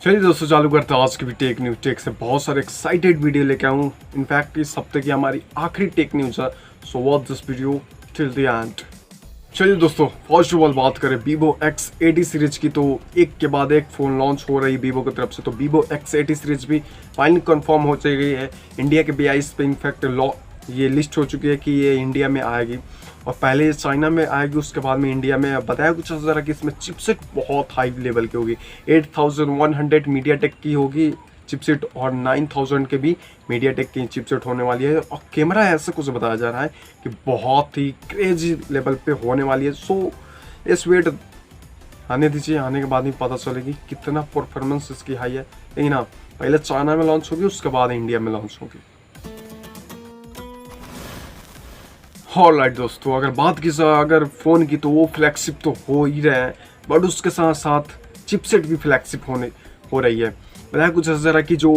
चलिए दोस्तों चालू करते हैं आज की भी टेक न्यूज। टेक से बहुत सारे एक्साइटेड वीडियो लेके आऊँ। इनफैक्ट इस हफ्ते की हमारी आखिरी टेक न्यूज है, so watch this video till the end. चलिए दोस्तों फर्स्ट ऑफ ऑल बात करें Vivo X80 सीरीज की, तो एक के बाद एक फ़ोन लॉन्च हो रही है Vivo की तरफ से। तो Vivo X80 सीरीज भी फाइनली कंफर्म हो चुकी है इंडिया के 22 पे। इनफैक्ट ये लिस्ट हो चुकी है कि ये इंडिया में आएगी और पहले ये चाइना में आएगी, उसके बाद में इंडिया में। बताया कुछ ज़रा कि इसमें चिपसेट बहुत हाई लेवल की होगी, 8100 मीडियाटेक की होगी चिपसेट और 9000 के भी मीडियाटेक की चिपसेट होने वाली है। और कैमरा ऐसा कुछ बताया जा रहा है कि बहुत ही क्रेजी लेवल पे होने वाली है। सो इस वेट आने दीजिए, आने के बाद ही पता चलेगी कितना परफॉर्मेंस इसकी हाई है। लेकिन हाँ, पहले चाइना में लॉन्च होगी, उसके बाद इंडिया में लॉन्च होगी। ऑलराइट दोस्तों, अगर बात की अगर फ़ोन की, तो वो फ्लैगशिप तो हो ही रहा है, बट उसके साथ साथ चिपसेट भी फ्लैगशिप हो रही है। बताया कुछ ज़रा कि जो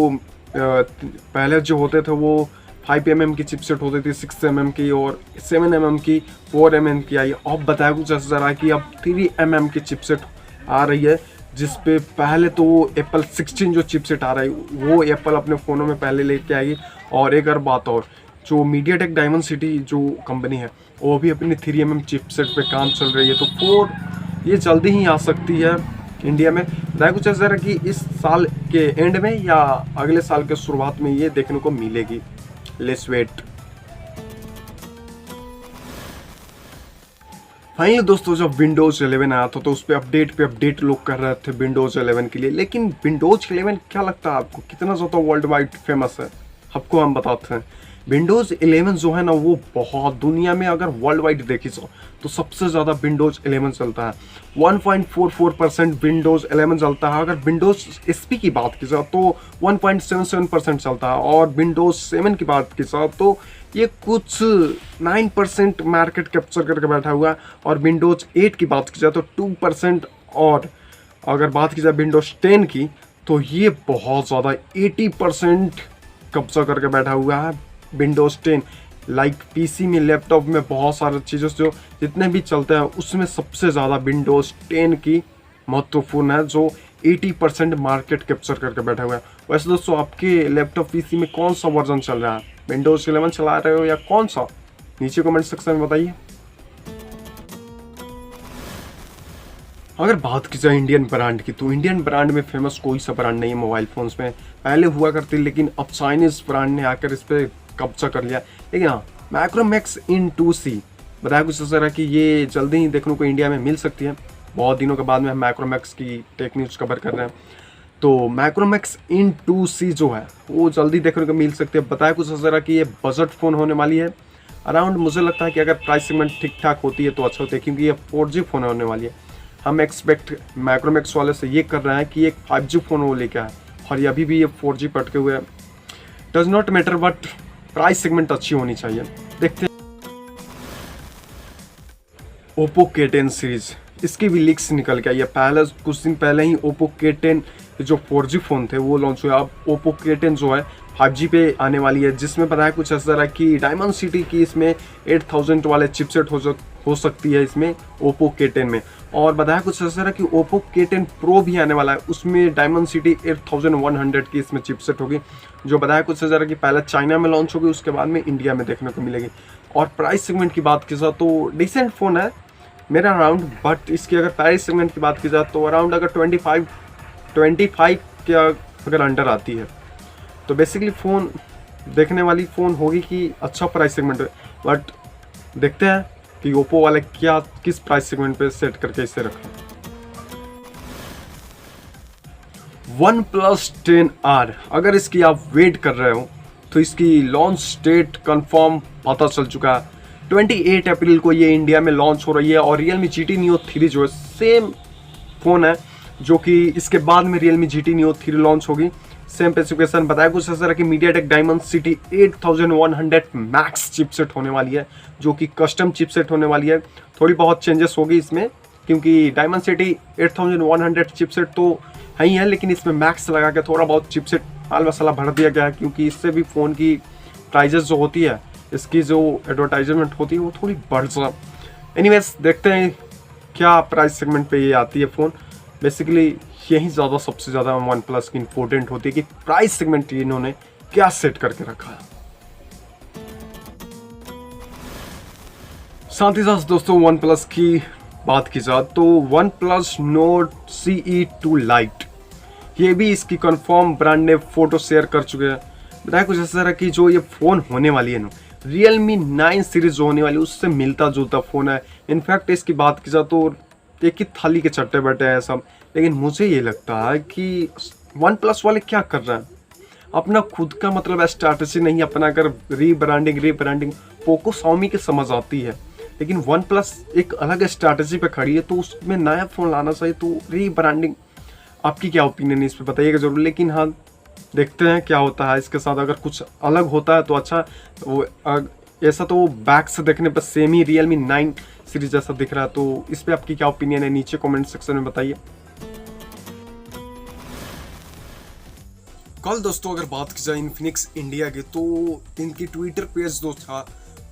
पहले जो होते थे वो 5mm की चिपसेट होती थी, 6mm की और 7mm की, 4mm की आई। अब बताया कुछ ज़रा कि अब 3mm की चिपसेट आ रही है, जिस पे पहले तो वो एप्पल 16 जो चिपसेट आ रहा है वो एप्पल अपने फ़ोनों में पहले लेके आएगी। और एक और बात और, जो मीडियाटेक डायमेंसिटी जो कंपनी है वो भी अपनी 3mm चिपसेट पे काम चल रही है। तो 4 ये जल्दी ही आ सकती है इंडिया में। बताया कुछ ज़रा कि इस साल के एंड में या अगले साल के शुरुआत में ये देखने को मिलेगी। Let's wait. फाइनली दोस्तों, जब विंडोज 11 आया था तो उस पर अपडेट पे अपडेट लोग कर रहे थे विंडोज 11 के लिए। लेकिन विंडोज 11 क्या लगता है आपको कितना ज़्यादा वर्ल्ड वाइड फेमस है? आपको हम बताते हैं। विंडोज 11 जो है ना, वो बहुत दुनिया में अगर वर्ल्ड वाइड देखी जाओ तो सबसे ज़्यादा विंडोज 11 चलता है। 1.44% विंडोज 11 चलता है। अगर विंडोज एसपी की बात की जाए तो 1.77% चलता है। और विंडोज 7 की बात की जाए तो ये कुछ 9% मार्केट कैप्चर करके बैठा हुआ है। और विंडोज 8 की बात की जाए तो 2%। और अगर बात की जाए विंडोज 10 की तो ये बहुत ज़्यादा 80% कब्जा करके बैठा हुआ है विंडोज 10। लाइक पीसी में, लैपटॉप में, बहुत सारे चीज़ों जो जितने भी चलते हैं उसमें सबसे ज़्यादा विंडोज 10 की महत्वपूर्ण है, जो 80% मार्केट कैप्चर करके बैठा हुआ है। वैसे दोस्तों, आपके लैपटॉप पीसी में कौन सा वर्जन चल रहा है? विंडोज 11 चला रहे हो या कौन सा? नीचे कमेंट सेक्शन में बताइए। अगर बात की जाए इंडियन ब्रांड की, तो इंडियन ब्रांड में फेमस कोई सा ब्रांड नहीं है मोबाइल फ़ोन्स में। पहले हुआ करती, लेकिन अब चाइनीज़ ब्रांड ने आकर इस पर कब्जा कर लिया। लेकिन हाँ, मैक्रोमैक्स इन 2C बताया कुछ ज़रा कि ये जल्दी ही देखने को इंडिया में मिल सकती है। बहुत दिनों के बाद में हम मैक्रोमैक्स की टेक न्यूज़ कवर कर रहे हैं। तो मैक्रोमैक्स इन 2C जो है वो जल्दी देखने को मिल सकती है। बताया कुछ ज़रा कि ये बजट फ़ोन होने वाली है अराउंड। मुझे लगता है कि अगर प्राइस सेगमेंट ठीक ठाक होती है तो अच्छा होता है, क्योंकि ये 4G फ़ोन होने वाली है। हम एक्सपेक्ट मैक्रोमैक्स वाले से ये कर रहे हैं कि एक 5G फ़ोन वो लेके आए, और ये अभी भी ये 4G पटके हुए हैं। Does not matter, but price segment अच्छी होनी चाहिए। देखते हैं ओप्पो K10 सीरीज, इसकी भी लीक्स निकल के आई है। पहले कुछ दिन पहले ही ओप्पो K10 जो 4G फ़ोन थे वो लॉन्च हुए। अब ओप्पो K10 जो है 5G पे आने वाली है, जिसमें पता है कुछ ऐसा रहा कि डायमेंसिटी की इसमें 8000 वाले चिपसेट हो सकती है इसमें ओप्पो K10 में। और बताया कुछ ऐसा रहा कि ओप्पो K10 Pro भी आने वाला है, उसमें डायमेंसिटी 8100 की इसमें चिपसेट होगी। जो बताया कुछ ऐसा रहा कि पहले चाइना में लॉन्च होगी, उसके बाद में इंडिया में देखने को मिलेगी। और प्राइस सेगमेंट की बात की जाए तो डिसेंट फ़ोन है मेरा अराउंड, बट इसकी अगर प्राइस सेगमेंट की बात की जाए तो अराउंड अगर 25 के अगर अंडर आती है तो बेसिकली फ़ोन देखने वाली फ़ोन होगी कि अच्छा प्राइस सेगमेंट है। बट देखते हैं कि ओप्पो वाले किस प्राइस सेगमेंट पे सेट करके इसे रखें। OnePlus 10R, अगर इसकी आप वेट कर रहे हो तो इसकी लॉन्च डेट कंफर्म पता चल चुका है। 28 अप्रैल को ये इंडिया में लॉन्च हो रही है। और Realme GT Neo 3 जो है सेम फ़ोन है, जो कि इसके बाद में Realme GT Neo 3 लॉन्च होगी। Same specification. बताया कुछ ऐसा कि मीडियाटेक डायमेंसिटी 8100 मैक्स चिपसेट होने वाली है, जो कि कस्टम चिपसेट होने वाली है। थोड़ी बहुत चेंजेस होगी इसमें, क्योंकि डायमेंसिटी 8100 चिपसेट तो है ही है, लेकिन इसमें मैक्स लगा के थोड़ा बहुत चिपसेट माल मसाला भर दिया गया है, क्योंकि इससे भी फ़ोन की प्राइजेस जो होती है, इसकी जो एडवर्टाइजमेंट होती है वो थोड़ी बढ़ जाए। एनीवेज देखते हैं क्या प्राइस सेगमेंट पे ये आती है फ़ोन। बेसिकली यही ज़्यादा सबसे ज़्यादा वन प्लस की इम्पोर्टेंट होती है कि प्राइस सेगमेंट इन्होंने क्या सेट करके रखा है। साथ ही साथ दोस्तों वन प्लस की बात की जाए तो one plus note CE2 light, ये भी इसकी कंफर्म ब्रांड ने फोटो शेयर कर चुके हैं। बताया कुछ ऐसा कि जो ये फ़ोन होने वाली है ना, Realme 9 सीरीज जो होने वाली है उससे मिलता जुलता फ़ोन है। इनफैक्ट इसकी बात की जाए तो एक ही थाली के चट्टे बैठे हैं सब। लेकिन मुझे ये लगता है कि वन प्लस वाले क्या कर रहे हैं, अपना खुद का मतलब स्ट्रैटेजी नहीं अपना कर रीब्रांडिंग पोको Xiaomi की समझ आती है, लेकिन वन प्लस एक अलग स्ट्रैटेजी पे खड़ी है, तो उसमें नया फ़ोन लाना चाहिए। तो रीब्रांडिंग, आपकी क्या ओपिनियन है इस पर बताइएगा ज़रूर। लेकिन हाँ, देखते हैं क्या होता है इसके साथ। अगर कुछ अलग होता है तो अच्छा, वो ऐसा तो बैक से देखने पर सेम ही Realme 9 सीरीज जैसा दिख रहा है। तो इस पर आपकी क्या ओपिनियन है, नीचे कमेंट सेक्शन में बताइए। कल दोस्तों अगर बात की जाए इन्फिनिक्स इंडिया की, तो इनकी ट्विटर पेज जो था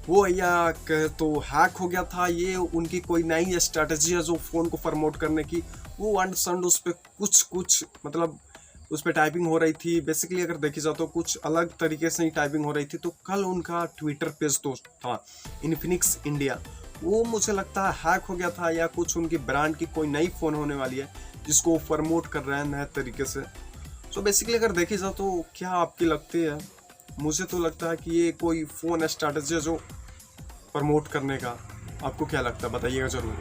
वो या कहे तो हैक हो गया था। ये उनकी कोई नई स्ट्रैटेजी है जो फ़ोन को प्रमोट करने की, वो अंडरस्टैंड उस पर कुछ मतलब उस पर टाइपिंग हो रही थी। बेसिकली अगर देखी जाए तो कुछ अलग तरीके से ही टाइपिंग हो रही थी। तो कल उनका ट्विटर पेज तो था इन्फिनिक्स इंडिया, वो मुझे लगता है हैक हो गया था, या कुछ उनकी ब्रांड की कोई नई फ़ोन होने वाली है जिसको वो प्रमोट कर रहे हैं नए तरीके से। सो बेसिकली अगर देखी जाए तो क्या आपकी लगती है, मुझे तो लगता है कि ये कोई फ़ोन स्ट्रैटेजी है जो प्रमोट करने का। आपको क्या लगता है बताइएगा ज़रूर।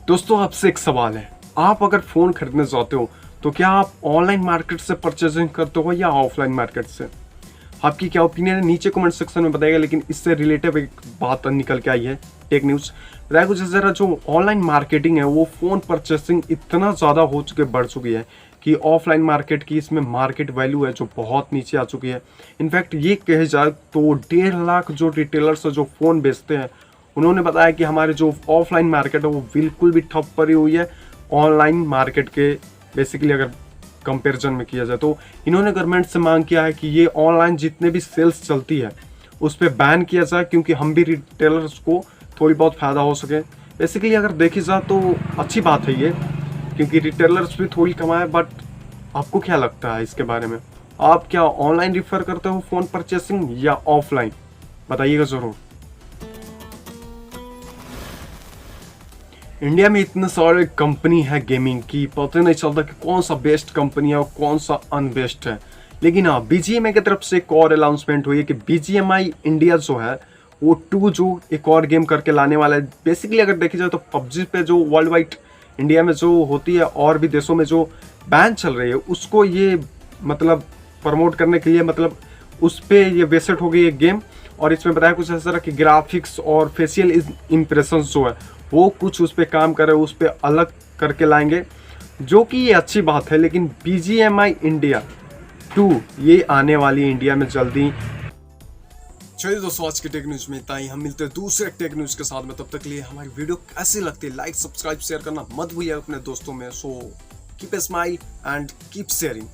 दोस्तों आपसे एक सवाल है, आप अगर फ़ोन खरीदने जाते हो तो क्या आप ऑनलाइन मार्केट से परचेजिंग करते हो या ऑफलाइन मार्केट से? आपकी क्या ओपिनियन है नीचे कमेंट सेक्शन में बताइएगा। लेकिन इससे रिलेटेड एक बात निकल के आई है, टेक न्यूज़ बताया कुछ ज़रा, जो ऑनलाइन मार्केटिंग है वो फ़ोन परचेसिंग इतना ज़्यादा बढ़ चुकी है कि ऑफलाइन मार्केट की इसमें मार्केट वैल्यू है जो बहुत नीचे आ चुकी है। इनफैक्ट ये कहे जाए तो 1.5 लाख जो रिटेलर्स जो फ़ोन बेचते हैं, उन्होंने बताया कि हमारे जो ऑफलाइन मार्केट है वो बिल्कुल भी ठप पड़ी हुई है ऑनलाइन मार्केट के। बेसिकली अगर कंपैरिजन में किया जाए तो इन्होंने गवर्नमेंट से मांग किया है कि ये ऑनलाइन जितने भी सेल्स चलती है उस पर बैन किया जाए, क्योंकि हम भी रिटेलर्स को थोड़ी बहुत फ़ायदा हो सके। बेसिकली अगर देखी जाए तो अच्छी बात है ये, क्योंकि रिटेलर्स भी थोड़ी कमाए। बट आपको क्या लगता है इसके बारे में, आप क्या ऑनलाइन रिफ़र करते हो फ़ोन परचेसिंग या ऑफलाइन, बताइएगा ज़रूर। इंडिया में इतने सारे कंपनी है गेमिंग की, पता नहीं चलता कि कौन सा बेस्ट कंपनी है और कौन सा अनबेस्ट है। लेकिन हाँ, BGMI की तरफ से एक और अनाउंसमेंट हुई है कि BGMI इंडिया जो है वो 2 जो एक और गेम करके लाने वाला है। बेसिकली अगर देखी जाए तो PUBG पे जो वर्ल्ड वाइड इंडिया में जो होती है और भी देशों में जो बैन चल रही है, उसको ये मतलब प्रमोट करने के लिए मतलब उस पर ये बेस्ड हो गई है गेम। और इसमें बताया कुछ ऐसा रहा कि ग्राफिक्स और फेशियल इम्प्रेशंस जो है वो कुछ उस पर काम करे, उस पर अलग करके लाएंगे, जो कि ये अच्छी बात है। लेकिन BGMI इंडिया 2 ये आने वाली है इंडिया में जल्दी। चलिए दोस्तों, आज के टेक न्यूज़ में इतना ही। हम मिलते हैं दूसरे टेक न्यूज़ के साथ में। तब तक के लिए हमारी वीडियो कैसी लगती है, लाइक सब्सक्राइब शेयर करना मत भूलिए अपने दोस्तों में। So keep a smile and keep sharing.